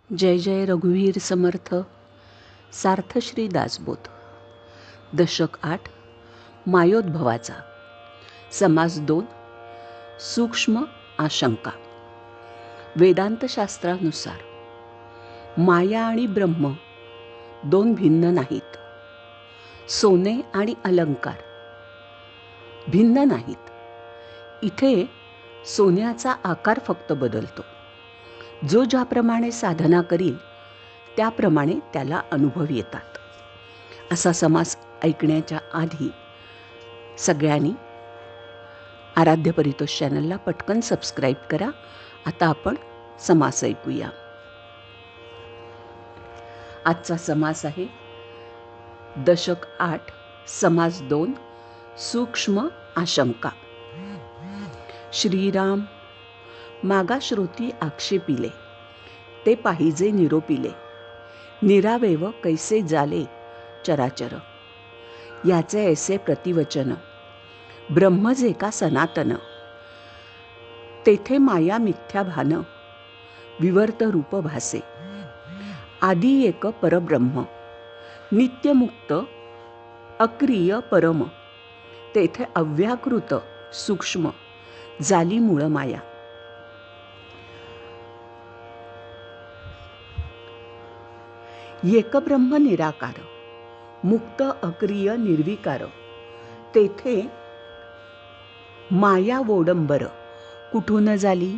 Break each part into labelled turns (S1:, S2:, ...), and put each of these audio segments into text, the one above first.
S1: जय जय रघुवीर समर्थ. सार्थश्री दासबोध. दशक 8. मायोद्भवाचा. समास 2. सूक्ष्म आशंका. वेदांतशास्त्रानुसार माया आणि ब्रह्म दोन भिन्न नाहीत. सोने आणि अलंकार भिन्न नाहीत. इथे सोन्याचा आकार फक्त बदलतो. जो ज्याप्रमाणे साधना करील त्याप्रमाणे त्याला अनुभव येतात. असा समास ऐकण्याच्या आधी सगळ्यांनी आराध्य परितोष चॅनलला पटकन सबस्क्राईब करा. आता आपण समास ऐकूया. आजचा समास आहे दशक 8 समास 2 सूक्ष्म आशंका. श्रीराम मागा श्रोती आक्षेपिले, ते पाहिजे निरोपिले. निरावेव कैसे जाले चराचर, याचे ऐसे प्रतिवचन. ब्रह्म जे का सनातन, तेथे माया मिथ्या भान. विवर्त रूप भासे, आदी एक परब्रह्म. नित्यमुक्त अक्रिय परम, तेथे अव्याकृत सूक्ष्म. जाली मूळ माया. एकब्रह्म निराकार, मुक्त अक्रिय निर्विकार. तेथे माया वोडंबर, कुठून झाली.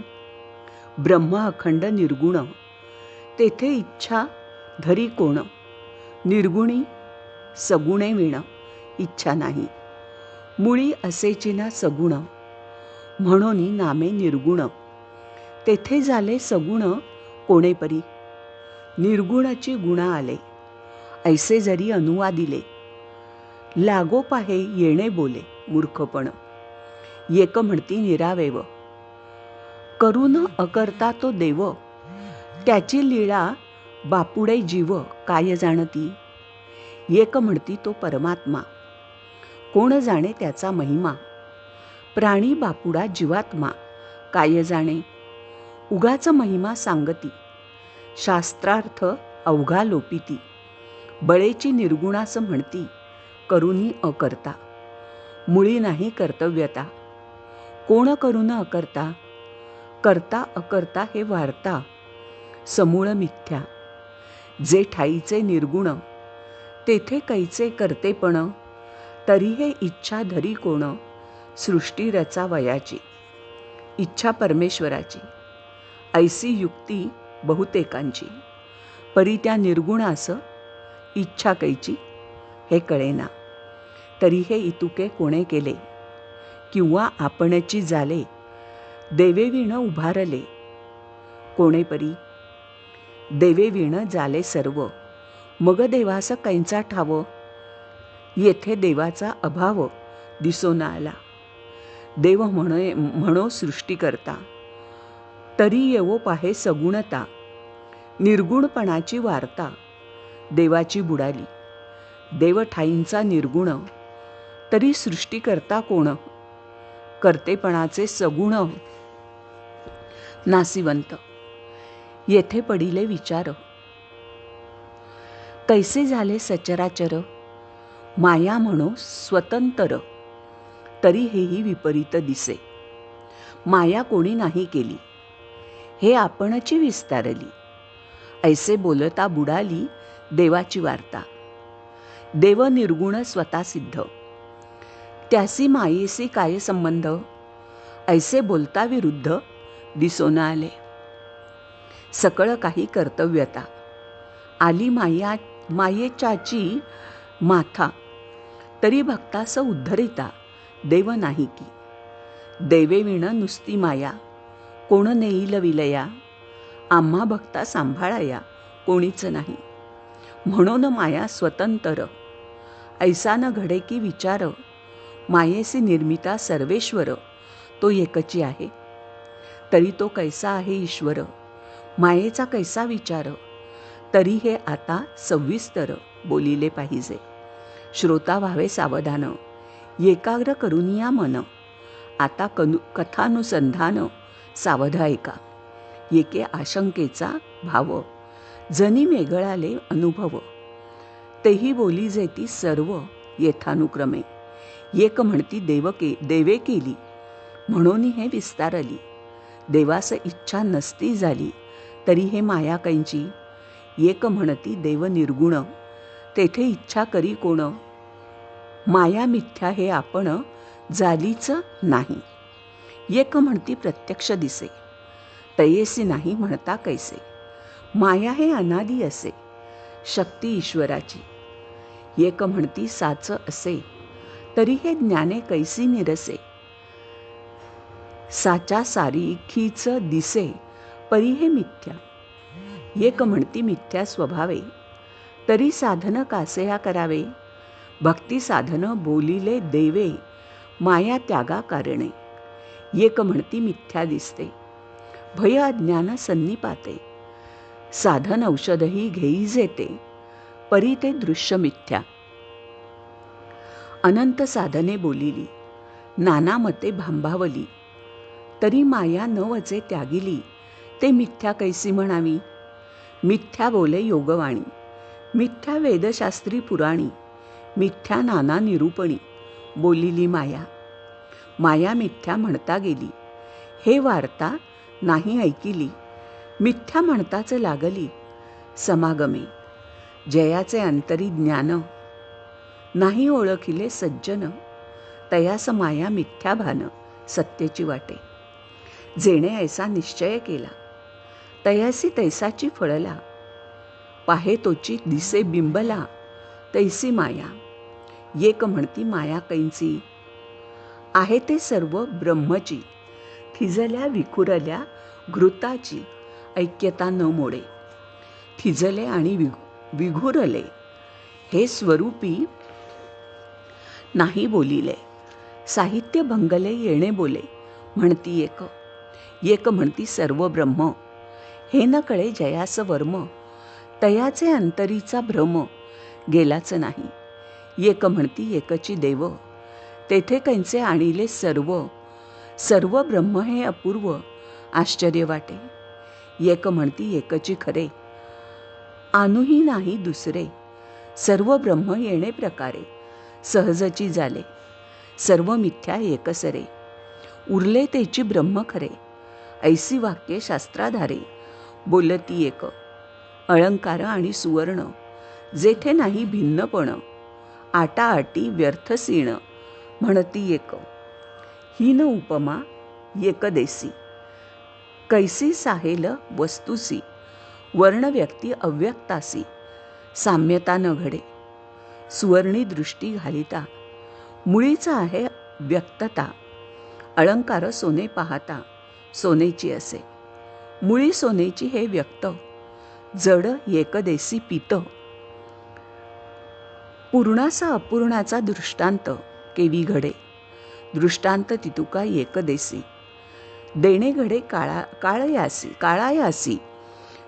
S1: ब्रह्म अखंड निर्गुण, तेथे इच्छा धरी कोण. निर्गुणी सगुणे विण, इच्छा नाही. मुळी असेची ना सगुण, म्हणून नामे निर्गुण. तेथे झाले सगुण कोणेपरी. निर्गुणाची गुणा आले, ऐसे जरी अनुवादिले. लागो पाहे येणे बोले मूर्खपण. एक म्हणती निरावेव, करून अकर्ता तो देव. त्याची लीळा बापुडे जीव, काय जाणती. एक म्हणती तो परमात्मा, कोण जाणे त्याचा महिमा. प्राणी बापुडा जीवात्मा, काय जाणे. उगाच महिमा सांगती, शास्त्रार्थ अवघा लोपिती. बळेची निर्गुणास म्हणती, करुनी अकर्ता. मुळी नाही कर्तव्यता, कोण करून अकर्ता. करता अकर्ता हे वार्ता, समूळ मिथ्या. जे ठाईचे निर्गुण, तेथे कैचे करतेपण. तरी हे इच्छा धरी कोण, सृष्टी रचा वयाची. इच्छा परमेश्वराची, ऐसी युक्ती बहुतेकांची. परी त्या निर्गुणास इच्छा कैची, हे कळेना. तरी हे इतुके कोणे केले, किंवा आपणची झाले. देवे विण उभारले, कोणेपरी. देवे विण झाले सर्व, मग देवास कैंचा ठाव. येथे देवाचा अभाव दिसोन आला. देव म्हणो सृष्टी करता, तरी येवो पाहे सगुणता. निर्गुणपणाची वार्ता देवाची बुडाली. देव ठाईंचा निर्गुण, तरी सृष्टी करता कोण. कर्तेपणाचे सगुण नासिवंत. येथे पडिले विचार, कैसे झाले सचराचर. माया म्हणो स्वतंत्र, तरी हेही विपरीत दिसे. माया कोणी नाही केली, हे आपणची विस्तारली. ऐसे बोलता बुडाली देवाची वार्ता. देव निर्गुण स्वतः सिद्ध, त्यासी मायेसी काय संबंध. ऐसे बोलता विरुद्ध दिसोन आले. सकळ काही कर्तव्यता, आली मायेच्याची माथा. तरी भक्तास उद्धरिता, देव नाही की. देवे विण नुसती माया, कोण नेईल विलया. आम्हा भक्ता सांभाळया, कोणीच नाही. म्हणून माया स्वतंत्र, ऐसा न घडे की विचार. मायेसी निर्मिता सर्वेश्वर, तो एकची आहे. तरी तो कैसा आहे ईश्वर, मायेचा कैसा विचार. तरी हे आता सविस्तर बोलिले पाहिजे. श्रोता व्हावे सावधान, एकाग्र करुनिया मन. आता कथानुसंधान सावध ऐका. एके आशंकेचा भाव. जनी मेघळाले अनुभव, तेही बोली जेती सर्व येथानुक्रमे. एक म्हणती देवे केली, म्हणून हे विस्तारली. देवास इच्छा नसती झाली, तरी हे माया कैंची. एक म्हणती देव निर्गुण, तेथे इच्छा करी कोण. माया मिथ्या हे आपण झालीच नाही. एक म्हणती प्रत्यक्ष दिसे, तयेसी नाही म्हणता कैसे. माया हे अनादी असे, शक्ती ईश्वराची. एक म्हणती साच असे, तरी हे ज्ञाने कैसी निरसे. साचा सारीखीच दिसे, परी हे मिथ्या. एक म्हणती मिथ्या स्वभावे, तरी साधन कासेया करावे. भक्ती साधन बोलिले देवे, माया त्यागा कारणे. एक म्हणती मिथ्या दिसते, भय अज्ञान सन्निपाते. साधन औषधही घेई जेते, परी ते दृश्य मिथ्या. अनंत साधने बोलिली, नाना मते भांभावली, तरी माया न वचे त्यागिली. ते मिथ्या कैसी म्हणावी. मिथ्या बोले योगवाणी, मिथ्या वेदशास्त्री पुराणी. मिथ्या नाना निरूपणी, बोलिली माया. माया मिथ्या म्हणता गेली, हे वार्ता नाही ऐकिली. मिथ्या म्हणताच लागली, समागमे. जयाचे अंतरी ज्ञान, नाही ओळखिले सज्जन. तयास माया मिथ्या भान, सत्यची वाटे. जेणे ऐसा निश्चय केला, तयासी तैसाची फळला. पाहे तोची दिसे बिंबला, तैसी माया. एक म्हणती माया कैंची, आहे ते सर्व ब्रह्मची. थिजल्या विखुरल्या घृताची, ऐक्यता न मोडे. थिजले आणि विघुरले, हे स्वरूपी नाही बोलिले. साहित्य भंगले येणे बोले, म्हणती एक. एक म्हणती सर्व ब्रह्म, हे न कळे जयास वर्म. तयाचे अंतरीचा भ्रम, गेलाच नाही. एक म्हणती एकची देव, तेथे कैंचे आणिले सर्व. सर्व ब्रह्म हे अपूर्व, आश्चर्य वाटे. एक म्हणती एकची खरे, आणूही नाही दुसरे. सर्व ब्रह्म येणे प्रकारे, सहजची झाले. सर्व मिथ्या एकसरे, उरले तेची ब्रह्म खरे. ऐसी वाक्ये शास्त्राधारे, बोलती एक. अलंकार आणि सुवर्ण, जेथे नाही भिन्नपण. आटाआटी व्यर्थ सीण, म्हणती एक. हीन उपमा एकदेसी, कैसी साहेल वस्तुसी. वर्ण व्यक्ती अव्यक्तासी, साम्यता न घडे. सुवर्णी दृष्टी घालिता, मुळीच आहे व्यक्तता. अलंकार सोने पाहता, सोनेची असे. मुळी सोनेची हे व्यक्त, जड एकदेसी पित. पूर्णाचा अपूर्णाचा दृष्टांत केवी घडे. दृष्टांत तितुका एकदेसी, देणे घडे काळायासी.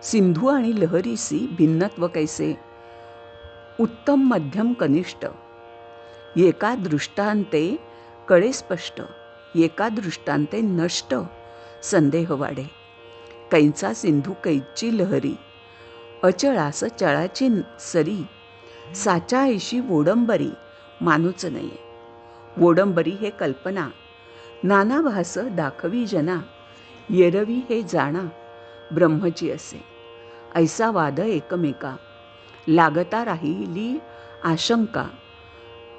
S1: सिंधू आणि लहरीसी भिन्नत्व कैसे. उत्तम मध्यम कनिष्ठ, एका दृष्टांते कळे स्पष्ट. एका दृष्टांते नष्ट, संदेह वाढे. कैंचा सिंधू कैची लहरी, अचळास चळाची सरी. साचा ऐशी वोडंबरी, मानूच नये. वोडंबरी हे कल्पना, नाना भास दाखवी जना. येरवी हे जाणा, ब्रह्मची असे. ऐसा वाद एकमेका, लागता राहिली आशंका.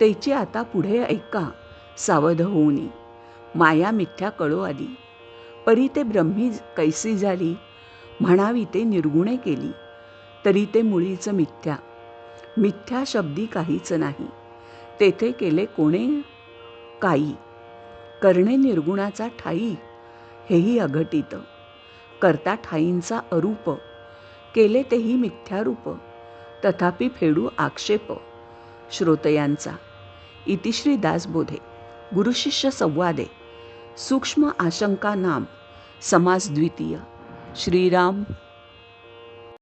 S1: तेची आता पुढे ऐका, सावध होऊनी. माया मिथ्या कळो आली, परी ते ब्रह्मी कैसी झाली. म्हणावी ते निर्गुणे केली, तरी ते मुळीच मिथ्या. मिथ्या शब्दी काहीच नाही, तेथे केले कोणे काही. करणे निर्गुणाचा ठाई, हेही अघटित. करता ठाईंचा अरूप, केले तेही मिथ्यारूप. तथापि फेडू आक्षेप, श्रोतयांचा. इतिश्री दासबोधे. गुरुशिष्य संवादे. सूक्ष्म आशंका नाम, समास द्वितीय. श्रीराम.